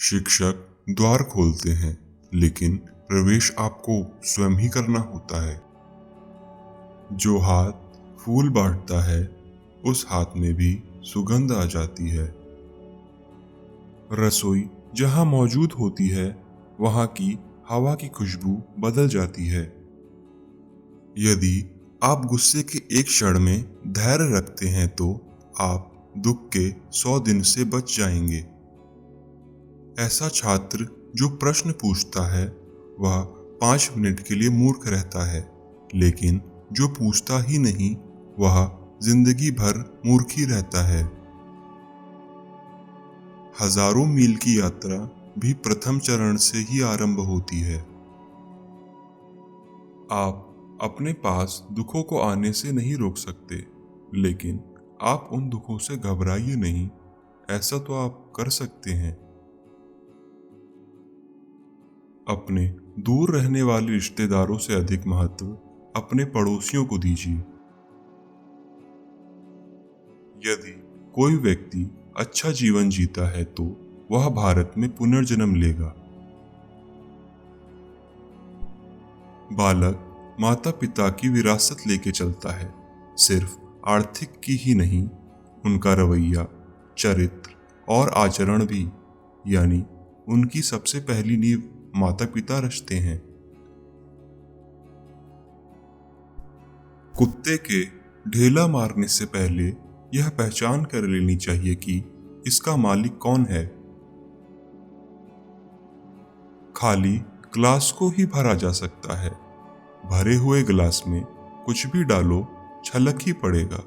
शिक्षक द्वार खोलते हैं, लेकिन प्रवेश आपको स्वयं ही करना होता है। जो हाथ फूल बांटता है, उस हाथ में भी सुगंध आ जाती है। रसोई जहां मौजूद होती है, वहां की हवा की खुशबू बदल जाती है। यदि आप गुस्से के एक क्षण में धैर्य रखते हैं, तो आप दुख के 100 दिन से बच जाएंगे। ऐसा छात्र जो प्रश्न पूछता है, वह 5 मिनट के लिए मूर्ख रहता है, लेकिन जो पूछता ही नहीं, वह जिंदगी भर मूर्ख ही रहता है। हजारों मील की यात्रा भी प्रथम चरण से ही आरंभ होती है। आप अपने पास दुखों को आने से नहीं रोक सकते, लेकिन आप उन दुखों से घबराइए नहीं। ऐसा तो आप कर सकते हैं। अपने दूर रहने वाले रिश्तेदारों से अधिक महत्व अपने पड़ोसियों को दीजिए। यदि कोई व्यक्ति अच्छा जीवन जीता है, तो वह भारत में पुनर्जन्म लेगा। बालक माता पिता की विरासत लेके चलता है, सिर्फ आर्थिक की ही नहीं, उनका रवैया, चरित्र और आचरण भी। यानी उनकी सबसे पहली नींव माता पिता रचते हैं। कुत्ते के ढेला मारने से पहले यह पहचान कर लेनी चाहिए कि इसका मालिक कौन है। खाली ग्लास को ही भरा जा सकता है, भरे हुए गिलास में कुछ भी डालो, छलक ही पड़ेगा।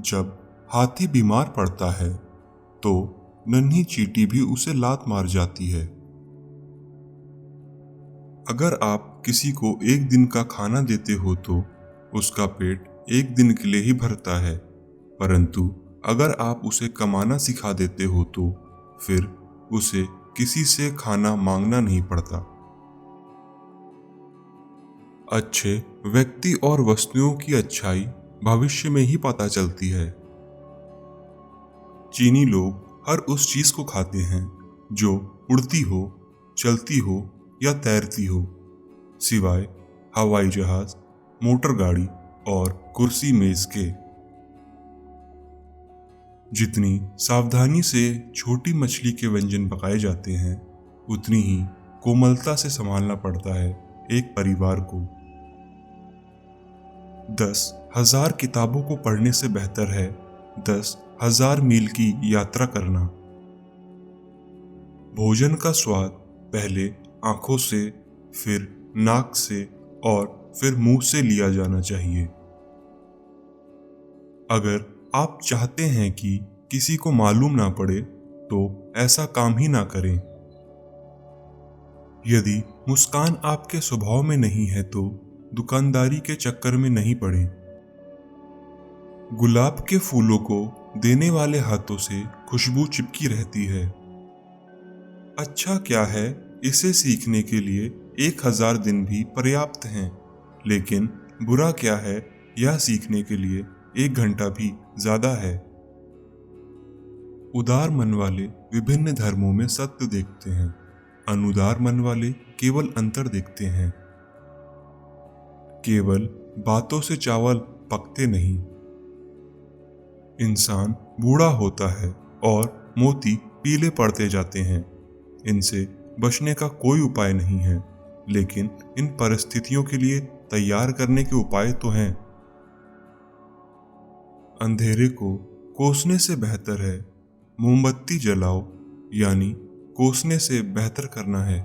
जब हाथी बीमार पड़ता है, तो नन्ही चींटी भी उसे लात मार जाती है। अगर आप किसी को एक दिन का खाना देते हो, तो उसका पेट एक दिन के लिए ही भरता है, परंतु अगर आप उसे कमाना सिखा देते हो, तो फिर उसे किसी से खाना मांगना नहीं पड़ता। अच्छे व्यक्ति और वस्तुओं की अच्छाई भविष्य में ही पता चलती है। चीनी लोग हर उस चीज को खाते हैं जो उड़ती हो, चलती हो या तैरती हो, सिवाय हवाई जहाज, मोटर गाड़ी और कुर्सी मेज के। जितनी सावधानी से छोटी मछली के व्यंजन पकाए जाते हैं, उतनी ही कोमलता से संभालना पड़ता है एक परिवार को। 10,000 किताबों को पढ़ने से बेहतर है 10,000 मील की यात्रा करना। भोजन का स्वाद पहले आंखों से, फिर नाक से और फिर मुंह से लिया जाना चाहिए। अगर आप चाहते हैं कि किसी को मालूम ना पड़े, तो ऐसा काम ही ना करें। यदि मुस्कान आपके स्वभाव में नहीं है, तो दुकानदारी के चक्कर में नहीं पड़े। गुलाब के फूलों को देने वाले हाथों से खुशबू चिपकी रहती है। अच्छा क्या है, इसे सीखने के लिए 1,000 दिन भी पर्याप्त हैं, लेकिन बुरा क्या है, यह सीखने के लिए 1 घंटा भी ज्यादा है। उदार मन वाले विभिन्न धर्मों में सत्य देखते हैं, अनुदार मन वाले केवल अंतर देखते हैं। केवल बातों से चावल पकते नहीं। इंसान बूढ़ा होता है और मोती पीले पड़ते जाते हैं। इनसे बचने का कोई उपाय नहीं है, लेकिन इन परिस्थितियों के लिए तैयार करने के उपाय तो हैं। अंधेरे को कोसने से बेहतर है मोमबत्ती जलाओ, यानी कोसने से बेहतर करना है।